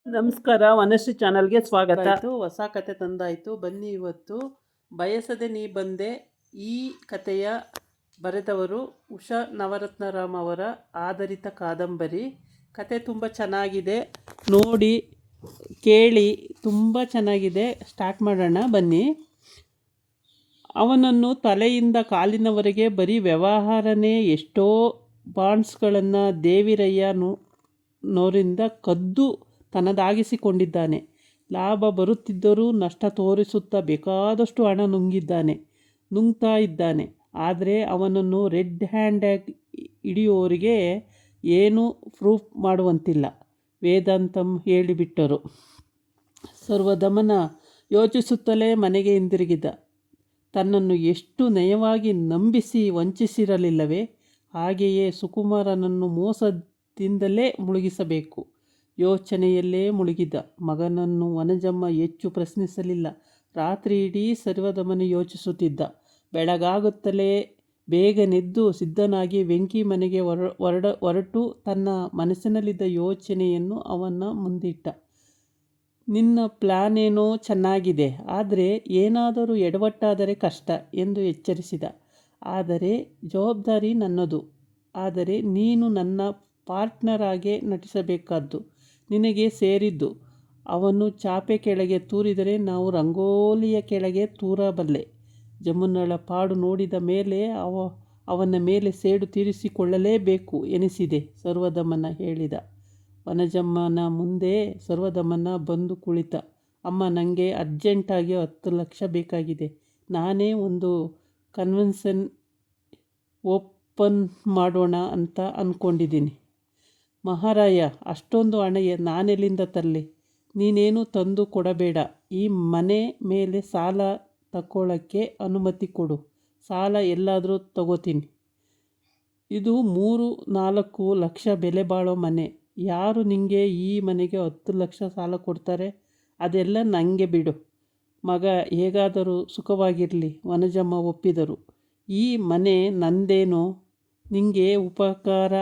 ನಮಸ್ಕಾರ, ವನಶ್ರೀ ಚಾನಲ್ಗೆ ಸ್ವಾಗತ. ಹೊಸ ಕತೆ ತಂದಾಯಿತು. ಬನ್ನಿ, ಇವತ್ತು ಬಯಸದೆ ನೀ ಬಂದೆ. ಈ ಕತೆಯ ಬರೆದವರು ಉಷಾ ನವರತ್ನರಾಮ್ ಅವರ ಆಧಾರಿತ ಕಾದಂಬರಿ. ಕತೆ ತುಂಬ ಚೆನ್ನಾಗಿದೆ, ನೋಡಿ ಕೇಳಿ, ತುಂಬ ಚೆನ್ನಾಗಿದೆ. ಸ್ಟಾರ್ಟ್ ಮಾಡೋಣ ಬನ್ನಿ. ಅವನನ್ನು ತಲೆಯಿಂದ ಕಾಲಿನವರೆಗೆ ಬರೀ ವ್ಯವಹಾರನೇ. ಎಷ್ಟೋ ಬಾಂಡ್ಸ್ಗಳನ್ನು ದೇವಿರಯ್ಯ ನೋರಿಂದ ಕದ್ದು ತನ್ನದಾಗಿಸಿಕೊಂಡಿದ್ದಾನೆ. ಲಾಭ ಬರುತ್ತಿದ್ದರೂ ನಷ್ಟ ತೋರಿಸುತ್ತಾ ಬೇಕಾದಷ್ಟು ಹಣ ನುಂಗ್ತಾ ಇದ್ದಾನೆ. ಆದರೆ ಅವನನ್ನು ರೆಡ್ ಹ್ಯಾಂಡಾಗಿ ಹಿಡಿಯೋರಿಗೆ ಏನೂ ಪ್ರೂಫ್ ಮಾಡುವಂತಿಲ್ಲ. ವೇದಾಂತಂ ಹೇಳಿಬಿಟ್ಟರು. ಸರ್ವದಮನ ಯೋಚಿಸುತ್ತಲೇ ಮನೆಗೆ ಹಿಂದಿರುಗಿದ. ತನ್ನನ್ನು ಎಷ್ಟು ನಯವಾಗಿ ನಂಬಿಸಿ ವಂಚಿಸಿರಲಿಲ್ಲವೇ? ಹಾಗೆಯೇ ಸುಕುಮಾರನನ್ನು ಮೋಸದಿಂದಲೇ ಮುಳುಗಿಸಬೇಕು. ಯೋಚನೆಯಲ್ಲೇ ಮುಳುಗಿದ. ಮಗನನ್ನು ವನಜಮ್ಮ ಹೆಚ್ಚು ಪ್ರಶ್ನಿಸಲಿಲ್ಲ. ರಾತ್ರಿ ಇಡೀ ಸರ್ವದಮನ ಯೋಚಿಸುತ್ತಿದ್ದ. ಬೆಳಗಾಗುತ್ತಲೇ ಬೇಗನೆದ್ದು ಸಿದ್ಧನಾಗಿ ವೆಂಕಿ ಮನೆಗೆ ಹೊರಟು ತನ್ನ ಮನಸ್ಸಿನಲ್ಲಿದ್ದ ಯೋಚನೆಯನ್ನು ಅವನ ಮುಂದಿಟ್ಟ. ನಿನ್ನ ಪ್ಲ್ಯಾನ್ ಏನೋ ಚೆನ್ನಾಗಿದೆ, ಆದರೆ ಏನಾದರೂ ಎಡವಟ್ಟಾದರೆ ಕಷ್ಟ ಎಂದು ಎಚ್ಚರಿಸಿದ. ಆದರೆ ಜವಾಬ್ದಾರಿ ನನ್ನದು. ಆದರೆ ನೀನು ನನ್ನ ಪಾರ್ಟ್ನರ್ ಆಗೇ ನಟಿಸಬೇಕಾದ್ದು, ನಿನಗೆ ಸೇರಿದ್ದು. ಅವನು ಚಾಪೆ ಕೆಳಗೆ ತೂರಿದರೆ ನಾವು ರಂಗೋಲಿಯ ಕೆಳಗೆ ತೂರಬಲ್ಲೆ. ಜಮುನಳ ಪಾಡು ನೋಡಿದ ಮೇಲೆ ಅವನ ಮೇಲೆ ಸೇಡು ತೀರಿಸಿಕೊಳ್ಳಲೇಬೇಕು ಎನಿಸಿದೆ, ಸರ್ವದಮನ ಹೇಳಿದ. ವನಜಮ್ಮನ ಮುಂದೆ ಸರ್ವದಮನ ಬಂದು ಕುಳಿತ. ಅಮ್ಮ, ನನಗೆ ಅರ್ಜೆಂಟಾಗಿ 10 ಲಕ್ಷ ಬೇಕಾಗಿದೆ. ನಾನೇ ಒಂದು ಕನ್ವೆನ್ಷನ್ ಓಪನ್ ಮಾಡೋಣ ಅಂತ ಅಂದ್ಕೊಂಡಿದ್ದೀನಿ. ಮಹಾರಾಯ, ಅಷ್ಟೊಂದು ಹಣ ನಾನೆಲ್ಲಿಂದ ತರಲಿ? ನೀನೇನು ತಂದು ಕೊಡಬೇಡ. ಈ ಮನೆ ಮೇಲೆ ಸಾಲ ತಗೊಳ್ಳೋಕ್ಕೆ ಅನುಮತಿ ಕೊಡು. ಸಾಲ ಎಲ್ಲಾದರೂ ತಗೋತೀನಿ. ಇದು 3-4 ಲಕ್ಷ ಬೆಲೆ ಬಾಳೋ ಮನೆ. ಯಾರು ನಿಂಗೆ ಈ ಮನೆಗೆ 10 ಲಕ್ಷ ಸಾಲ ಕೊಡ್ತಾರೆ? ಅದೆಲ್ಲ ನನಗೆ ಬಿಡು. ಮಗ ಹೇಗಾದರೂ ಸುಖವಾಗಿರಲಿ. ವನಜಮ್ಮ ಒಪ್ಪಿದರು. ಈ ಮನೆ ನಂದೇನೋ. ನಿಂಗೆ ಉಪಕಾರ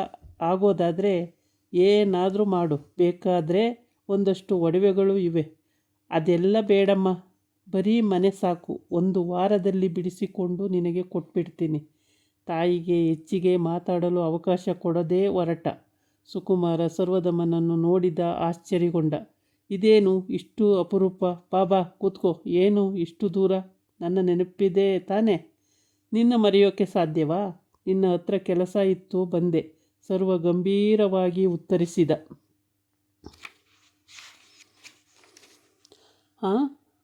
ಆಗೋದಾದರೆ ಏನಾದರೂ ಮಾಡು. ಬೇಕಾದರೆ ಒಂದಷ್ಟು ಒಡವೆಗಳು ಇವೆ. ಅದೆಲ್ಲ ಬೇಡಮ್ಮ, ಬರೀ ಮನೆ ಸಾಕು. 1 ವಾರದಲ್ಲಿ ಬಿಡಿಸಿಕೊಂಡು ನಿನಗೆ ಕೊಟ್ಬಿಡ್ತೀನಿ. ತಾಯಿಗೆ ಹೆಚ್ಚಿಗೆ ಮಾತಾಡಲು ಅವಕಾಶ ಕೊಡದೇ ಹೊರಟ ಸುಕುಮಾರ ಸರ್ವದಮನನ್ನು ನೋಡಿದ. ಆಶ್ಚರ್ಯಗೊಂಡ. ಇದೇನು ಇಷ್ಟು ಅಪರೂಪ? ಬಾಬಾ ಕೂತ್ಕೋ. ಏನು ಇಷ್ಟು ದೂರ? ನನ್ನ ನೆನಪಿದೆ ತಾನೆ? ನಿನ್ನ ಮರೆಯೋಕ್ಕೆ ಸಾಧ್ಯವಾ? ನಿನ್ನ ಹತ್ರ ಕೆಲಸ ಇತ್ತು, ಬಂದೆ. ಸರ್ವ ಗಂಭೀರವಾಗಿ ಉತ್ತರಿಸಿದ.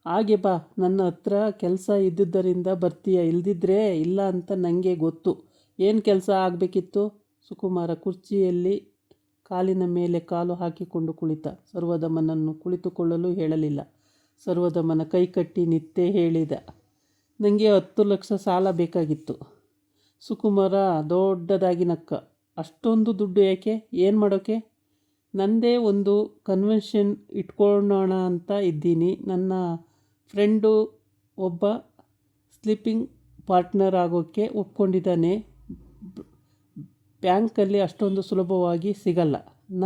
ಹಾಗೆ ಬಾ. ನನ್ನ ಹತ್ರ ಕೆಲಸ ಇದ್ದುದರಿಂದ ಬರ್ತೀಯ, ಇಲ್ದಿದ್ರೆ ಇಲ್ಲ ಅಂತ ನನಗೆ ಗೊತ್ತು. ಏನು ಕೆಲಸ ಆಗಬೇಕಿತ್ತು? ಸುಕುಮಾರ ಕುರ್ಚಿಯಲ್ಲಿ ಕಾಲಿನ ಮೇಲೆ ಕಾಲು ಹಾಕಿಕೊಂಡು ಕುಳಿತ. ಸರ್ವದಮನನ್ನು ಕುಳಿತುಕೊಳ್ಳಲು ಹೇಳಲಿಲ್ಲ. ಸರ್ವದಮನ ಕೈಕಟ್ಟಿ ನಿತ್ತೆ ಹೇಳಿದ. ನನಗೆ 10 ಲಕ್ಷ ಸಾಲ ಬೇಕಾಗಿತ್ತು. ಸುಕುಮಾರ ದೊಡ್ಡದಾಗಿ ನಕ್ಕ. ಅಷ್ಟೊಂದು ದುಡ್ಡು ಯಾಕೆ? ಏನು ಮಾಡೋಕ್ಕೆ? ನನ್ನದೇ ಒಂದು ಕನ್ವೆನ್ಷನ್ ಇಟ್ಕೊಳ್ಳೋಣ ಅಂತ ಇದ್ದೀನಿ. ನನ್ನ ಫ್ರೆಂಡು ಒಬ್ಬ ಸ್ಲೀಪಿಂಗ್ ಪಾರ್ಟ್ನರ್ ಆಗೋಕ್ಕೆ ಒಪ್ಕೊಂಡಿದ್ದಾನೆ. ಬ್ಯಾಂಕಲ್ಲಿ ಅಷ್ಟೊಂದು ಸುಲಭವಾಗಿ ಸಿಗಲ್ಲ.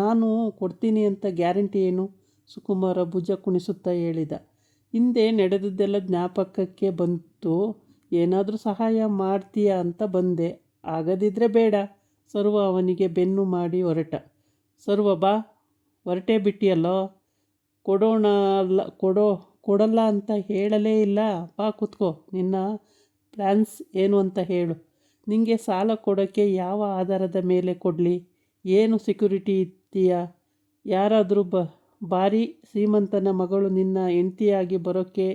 ನಾನು ಕೊಡ್ತೀನಿ ಅಂತ ಗ್ಯಾರಂಟಿ ಏನು? ಸುಕುಮಾರ ಭುಜ ಕುಣಿಸುತ್ತಾ ಹೇಳಿದ. ಹಿಂದೆ ನಡೆದದ್ದೆಲ್ಲ ಜ್ಞಾಪಕಕ್ಕೆ ಬಂತು. ಏನಾದರೂ ಸಹಾಯ ಮಾಡ್ತೀಯಾ ಅಂತ ಬಂದೆ. ಆಗದಿದ್ದರೆ ಬೇಡ. ಸರ್ವ ಅವನಿಗೆ ಬೆನ್ನು ಮಾಡಿ ಹೊರಟ. ಸರ್ವ, ಬಾ, ಹೊರಟೇ ಬಿಟ್ಟಿಯಲ್ಲೋ. ಕೊಡಲ್ಲ ಅಂತ ಹೇಳಲೇ ಇಲ್ಲ. ಬಾ ಕೂತ್ಕೋ. ನಿನ್ನ ಪ್ಲ್ಯಾನ್ಸ್ ಏನು ಅಂತ ಹೇಳು. ನಿನಗೆ ಸಾಲ ಕೊಡೋಕ್ಕೆ ಯಾವ ಆಧಾರದ ಮೇಲೆ ಕೊಡಲಿ? ಏನು ಸೆಕ್ಯೂರಿಟಿ ಇತ್ತೀಯಾ? ಯಾರಾದರೂ ಭಾರಿ ಶ್ರೀಮಂತನ ಮಗಳು ನಿನ್ನ ಹೆಂಡತಿಯಾಗಿ ಬರೋಕ್ಕೆ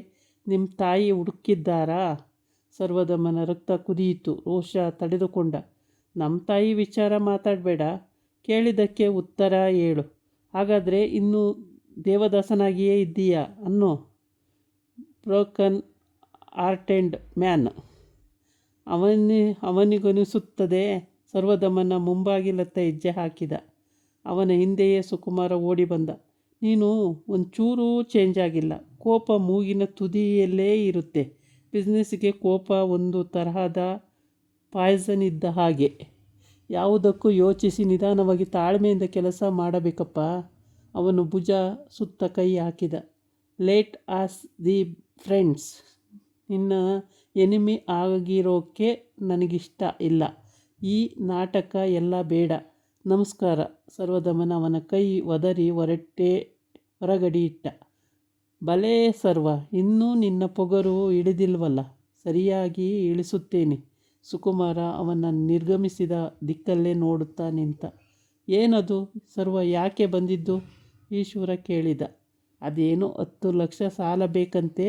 ನಿಮ್ಮ ತಾಯಿ ಹುಡುಕಿದ್ದಾರಾ? ಸರ್ವದಮನ ರಕ್ತ ಕುದಿಯಿತು. ರೋಷ ತಡೆದುಕೊಂಡ. ನಮ್ಮ ತಾಯಿ ವಿಚಾರ ಮಾತಾಡಬೇಡ. ಕೇಳಿದ್ದಕ್ಕೆ ಉತ್ತರ ಹೇಳು. ಹಾಗಾದರೆ ಇನ್ನೂ ದೇವದಾಸನಾಗಿಯೇ ಇದ್ದೀಯಾ ಅನ್ನೋ. Broken hearted man. ಅವನಿಗನಿಸುತ್ತದೆ. ಸರ್ವದಮನ ಮುಂಬಾಗಿಲತ್ತ ಹೆಜ್ಜೆ ಹಾಕಿದ. ಅವನ ಹಿಂದೆಯೇ ಸುಕುಮಾರ ಓಡಿ ಬಂದ. ನೀನು ಒಂಚೂರೂ ಚೇಂಜ್ ಆಗಿಲ್ಲ. ಕೋಪ ಮೂಗಿನ ತುದಿಯಲ್ಲೇ ಇರುತ್ತೆ. ಬಿಸ್ನೆಸ್ಗೆ ಕೋಪ ಒಂದು ತರಹದ ಪಾಯ್ಸನ್ ಇದ್ದ ಹಾಗೆ. ಯಾವುದಕ್ಕೂ ಯೋಚಿಸಿ ನಿಧಾನವಾಗಿ ತಾಳ್ಮೆಯಿಂದ ಕೆಲಸ ಮಾಡಬೇಕಪ್ಪ. ಅವನು ಭುಜ ಸುತ್ತ ಕೈ ಹಾಕಿದ. Late as the friends. ನಿನ್ನ ಎನಿಮಿ ಆಗಿರೋಕ್ಕೆ ನನಗಿಷ್ಟ ಇಲ್ಲ. ಈ ನಾಟಕ ಎಲ್ಲ ಬೇಡ. ನಮಸ್ಕಾರ. ಸರ್ವದಮನ ಅವನ ಕೈ ಒದರಿ ಹೊರಗಡಿ ಇಟ್ಟ. ಭಲೇ ಸರ್ವ, ಇನ್ನೂ ನಿನ್ನ ಪೊಗರು ಇಳಿದಿಲ್ವಲ್ಲ. ಸರಿಯಾಗಿ ಇಳಿಸುತ್ತೇನೆ. ಸುಕುಮಾರ ಅವನ ನಿರ್ಗಮಿಸಿದ ದಿಕ್ಕಲ್ಲೇ ನೋಡುತ್ತಾ ನಿಂತ. ಏನದು ಸರ್ವ, ಯಾಕೆ ಬಂದಿದ್ದು? ಈಶ್ವರ ಕೇಳಿದ. ಅದೇನೋ 10 ಲಕ್ಷ ಸಾಲ ಬೇಕಂತೆ.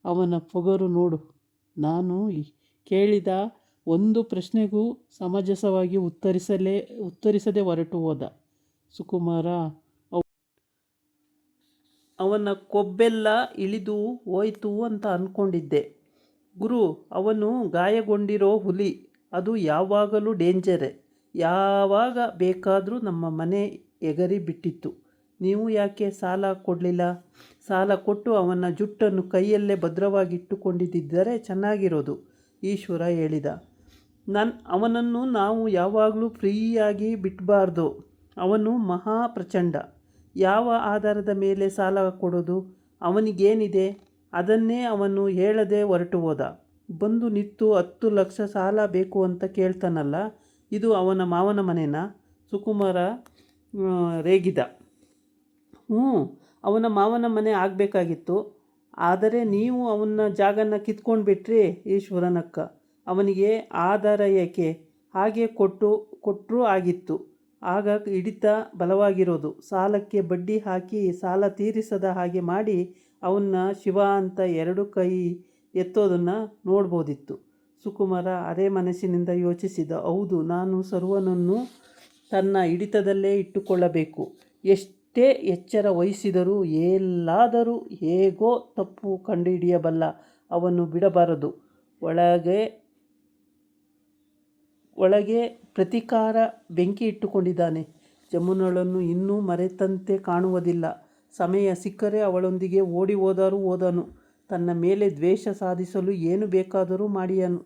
ಅವನ ಪೊಗರು ನೋಡು. ನಾನು ಕೇಳಿದ ಒಂದು ಪ್ರಶ್ನೆಗೂ ಸಮಂಜಸವಾಗಿ ಉತ್ತರಿಸದೆ ಹೊರಟು ಹೋದ. ಸುಕುಮಾರ ಅವನ ಕೊಬ್ಬೆಲ್ಲ ಇಳಿದು ಹೋಯ್ತು ಅಂತ ಅಂದ್ಕೊಂಡಿದ್ದೆ ಗುರು. ಅವನು ಗಾಯಗೊಂಡಿರೋ ಹುಲಿ. ಅದು ಯಾವಾಗಲೂ ಡೇಂಜರೇ. ಯಾವಾಗ ಬೇಕಾದರೂ ನಮ್ಮ ಮನೆ ಎಗರಿ ಬಿಟ್ಟಿತ್ತು. ನೀವು ಯಾಕೆ ಸಾಲ ಕೊಡಲಿಲ್ಲ? ಸಾಲ ಕೊಟ್ಟು ಅವನ ಜುಟ್ಟನ್ನು ಕೈಯಲ್ಲೇ ಭದ್ರವಾಗಿಟ್ಟುಕೊಂಡಿದ್ದರೆ ಚೆನ್ನಾಗಿರೋದು, ಈಶ್ವರ ಹೇಳಿದ. ಅವನನ್ನು ನಾವು ಯಾವಾಗಲೂ ಫ್ರೀಯಾಗಿ ಬಿಡಬಾರ್ದು. ಅವನು ಮಹಾ ಪ್ರಚಂಡ. ಯಾವ ಆಧಾರದ ಮೇಲೆ ಸಾಲ ಕೊಡೋದು? ಅವನಿಗೇನಿದೆ? ಅದನ್ನೇ ಅವನು ಹೇಳದೆ ಹೊರಟು ಹೋದ. ಬಂದು ನಿಂತು 10 ಲಕ್ಷ ಸಾಲ ಬೇಕು ಅಂತ ಕೇಳ್ತಾನಲ್ಲ, ಇದು ಅವನ ಮಾವನ ಮನೆನಾ? ಸುಕುಮಾರ ರೇಗಿದ. ಅವನ ಮಾವನ ಮನೆ ಆಗಬೇಕಾಗಿತ್ತು. ಆದರೆ ನೀವು ಅವನ ಜಾಗನ ಕಿತ್ಕೊಂಡು ಬಿಟ್ರಿ. ಈಶ್ವರನಕ್ಕ. ಅವನಿಗೆ ಆಧಾರ ಏಕೆ? ಹಾಗೆ ಕೊಟ್ಟರೂ ಆಗಿತ್ತು. ಆಗ ಹಿಡಿತ ಬಲವಾಗಿರೋದು. ಸಾಲಕ್ಕೆ ಬಡ್ಡಿ ಹಾಕಿ ಸಾಲ ತೀರಿಸದ ಹಾಗೆ ಮಾಡಿ ಅವನ್ನ ಶಿವ ಅಂತ 2 ಕೈ ಎತ್ತೋದನ್ನು ನೋಡ್ಬೋದಿತ್ತು. ಸುಕುಮಾರ ಅರೆ ಮನಸ್ಸಿನಿಂದ ಯೋಚಿಸಿದ. ಹೌದು, ನಾನು ಸರ್ವನನ್ನು ತನ್ನ ಹಿಡಿತದಲ್ಲೇ ಇಟ್ಟುಕೊಳ್ಳಬೇಕು. ಎಷ್ಟೇ ಎಚ್ಚರ ವಹಿಸಿದರೂ ಎಲ್ಲಾದರೂ ಹೇಗೋ ತಪ್ಪು ಕಂಡುಹಿಡಿಯಬಲ್ಲ. ಅವನು ಬಿಡಬಾರದು. ಒಳಗೆ ಪ್ರತೀಕಾರ ಬೆಂಕಿ ಇಟ್ಟುಕೊಂಡಿದ್ದಾನೆ. ಜಮುನಳನ್ನು ಇನ್ನೂ ಮರೆತಂತೆ ಕಾಣುವುದಿಲ್ಲ. ಸಮಯ ಸಿಕ್ಕರೆ ಅವಳೊಂದಿಗೆ ಓಡಿ ಹೋದನು. ತನ್ನ ಮೇಲೆ ದ್ವೇಷ ಸಾಧಿಸಲು ಏನು ಬೇಕಾದರೂ ಮಾಡಿಯನು.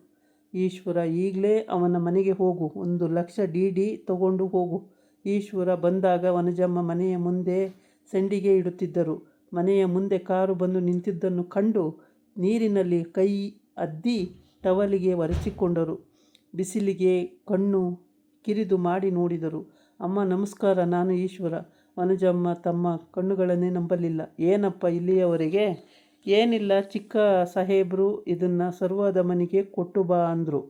ಈಶ್ವರ, ಈಗಲೇ ಅವನ ಮನೆಗೆ ಹೋಗು. 1 ಲಕ್ಷ ಡಿ.ಡಿ. ತಗೊಂಡು ಹೋಗು. ಈಶ್ವರ ಬಂದಾಗ ವನಜಮ್ಮ ಮನೆಯ ಮುಂದೆ ಸಂಡಿಗೆ ಇಡುತ್ತಿದ್ದರು. ಮನೆಯ ಮುಂದೆ ಕಾರು ಬಂದು ನಿಂತಿದ್ದನ್ನು ಕಂಡು ನೀರಿನಲ್ಲಿ ಕೈ ಅದ್ದಿ ಟವಲಿಗೆ ಒರೆಸಿಕೊಂಡರು. ಬಿಸಿಲಿಗೆ ಕಣ್ಣು ಕಿರಿದು ಮಾಡಿ ನೋಡಿದರು. ಅಮ್ಮ ನಮಸ್ಕಾರ, ನಾನು ಈಶ್ವರ. ವನಜಮ್ಮ ತಮ್ಮ ಕಣ್ಣುಗಳನ್ನೇ ನಂಬಲಿಲ್ಲ. ಏನಪ್ಪ ಇಲ್ಲಿಯವರೆಗೆ? ಏನಿಲ್ಲ, ಚಿಕ್ಕ ಸಾಹೇಬ್ರು ಇದನ್ನು ಸರ್ವದಮನಿಗೆ ಕೊಟ್ಟು ಬಾ ಅಂದರು.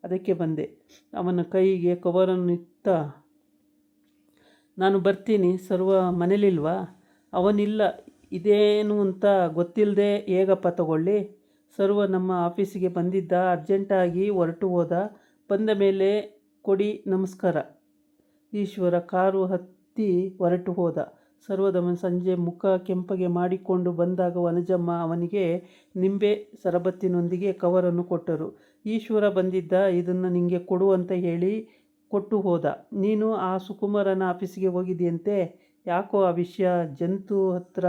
ಅದಕ್ಕೆ ಬಂದೆ. ಅವನ ಕೈಗೆ ಕವರನ್ನು ಇತ್ತ. ನಾನು ಬರ್ತೀನಿ. ಸರ್ವ ಮನೇಲಿಲ್ವಾ? ಅವನಿಲ್ಲ. ಇದೇನು ಅಂತ ಗೊತ್ತಿಲ್ಲದೆ ಹೇಗಪ್ಪ ತಗೊಳ್ಳಿ? ಸರ್ವ ನಮ್ಮ ಆಫೀಸಿಗೆ ಬಂದಿದ್ದ. ಅರ್ಜೆಂಟಾಗಿ ಹೊರಟು ಹೋದ. ಬಂದ ಮೇಲೆ ಕೊಡಿ. ನಮಸ್ಕಾರ. ಈಶ್ವರ ಕಾರು ಹತ್ತಿ ಹೊರಟು ಹೋದ. ಸರ್ವದಮನ ಸಂಜೆ ಮುಖ ಕೆಂಪಗೆ ಮಾಡಿಕೊಂಡು ಬಂದಾಗ ವನಜಮ್ಮ ಅವನಿಗೆ ನಿಂಬೆ ಸರಬತ್ತಿನೊಂದಿಗೆ ಕವರನ್ನು ಕೊಟ್ಟರು. ಈಶ್ವರ ಬಂದಿದ್ದ, ಇದನ್ನು ನಿಂಗೆ ಕೊಡು ಅಂತ ಹೇಳಿ ಕೊಟ್ಟು ಹೋದ. ನೀನು ಆ ಸುಕುಮಾರನ ಆಫೀಸಿಗೆ ಹೋಗಿದ್ದೀಯಂತೆ. ಯಾಕೋ ಆ ವಿಷಯ ಜಂತು ಹತ್ರ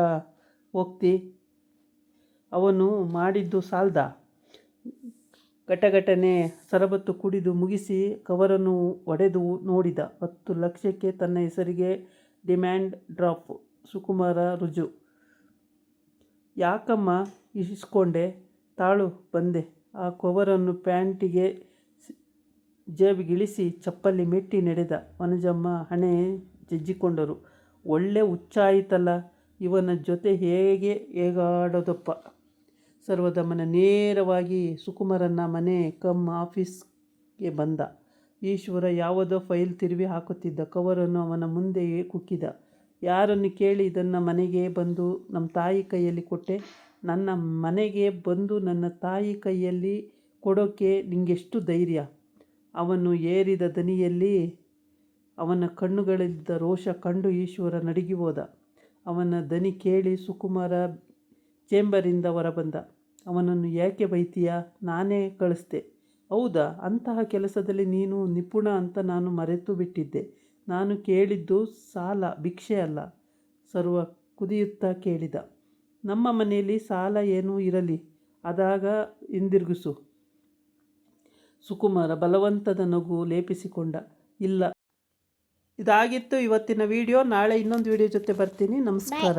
ಹೋಗ್ತಿ? ಅವನು ಮಾಡಿದ್ದು ಸಾಲ್ದ? ಘಟಘಟನೆ ಸರಬತ್ತು ಕುಡಿದು ಮುಗಿಸಿ ಕವರನ್ನು ಒಡೆದು ನೋಡಿದ. 10 ಲಕ್ಷಕ್ಕೆ ತನ್ನ ಹೆಸರಿಗೆ ಡಿಮ್ಯಾಂಡ್ ಡ್ರಾಫ್ಟ್. ಸುಕುಮಾರ ರುಜು. ಯಾಕಮ್ಮ ಇಸ್ಕೊಂಡೆ? ತಾಳು ಬಂದೆ. ಆ ಕವರನ್ನು ಪ್ಯಾಂಟಿಗೆ ಜೇಬಿಗಿಳಿಸಿ ಚಪ್ಪಲಿ ಮೆಟ್ಟಿ ನಡೆದ. ವನಜಮ್ಮ ಹಣೆ ಜಜ್ಜಿಕೊಂಡರು. ಒಳ್ಳೆ ಹುಚ್ಚಾಯಿತಲ್ಲ, ಇವನ ಜೊತೆ ಹೇಗಾಡೋದಪ್ಪ. ಸರ್ವದಮನ ನೇರವಾಗಿ ಸುಕುಮಾರನ ಮನೆ ಆಫೀಸ್ಗೆ ಬಂದ. ಈಶ್ವರ ಯಾವುದೋ ಫೈಲ್ ತಿರುವಿ ಹಾಕುತ್ತಿದ್ದ. ಕವರನ್ನು ಅವನ ಮುಂದೆ ಕುಕ್ಕಿದ. ಯಾರನ್ನು ಕೇಳಿ ಇದನ್ನು ಮನೆಗೆ ಬಂದು ನಮ್ಮ ತಾಯಿ ಕೈಯಲ್ಲಿ ಕೊಟ್ಟೆ? ನನ್ನ ಮನೆಗೆ ಬಂದು ನನ್ನ ತಾಯಿ ಕೈಯಲ್ಲಿ ಕೊಡೋಕ್ಕೆ ನಿಂಗೆಷ್ಟು ಧೈರ್ಯ? ಅವನು ಏರಿದ ದನಿಯಲ್ಲಿ ಅವನ ಕಣ್ಣುಗಳಿದ್ದ ರೋಷ ಕಂಡು ಈಶ್ವರ ನಡುಗಿ ಹೋದ. ಅವನ ದನಿ ಕೇಳಿ ಸುಕುಮಾರ ಚೇಂಬರಿಂದ ಹೊರಬಂದ. ಅವನನ್ನು ಯಾಕೆ ಬೈತೀಯ? ನಾನೇ ಕಳಿಸ್ದೆ. ಹೌದಾ? ಅಂತಹ ಕೆಲಸದಲ್ಲಿ ನೀನು ನಿಪುಣ ಅಂತ ನಾನು ಮರೆತು ಬಿಟ್ಟಿದ್ದೆ. ನಾನು ಕೇಳಿದ್ದು ಸಾಲ, ಭಿಕ್ಷೆ ಅಲ್ಲ. ಸರ್ವ ಕುದಿಯುತ್ತಾ ಕೇಳಿದ. ನಮ್ಮ ಮನೆಯಲ್ಲಿ ಸಾಲ ಏನೂ ಇರಲಿ, ಆದಾಗ ಹಿಂದಿರುಗಿಸು. ಸುಕುಮಾರ ಬಲವಂತದ ನಗು ಲೇಪಿಸಿಕೊಂಡ. ಇಲ್ಲ, ಇದಾಗಿತ್ತು ಇವತ್ತಿನ ವಿಡಿಯೋ. ನಾಳೆ ಇನ್ನೊಂದು ವಿಡಿಯೋ ಜೊತೆ ಬರ್ತೀನಿ. ನಮಸ್ಕಾರ.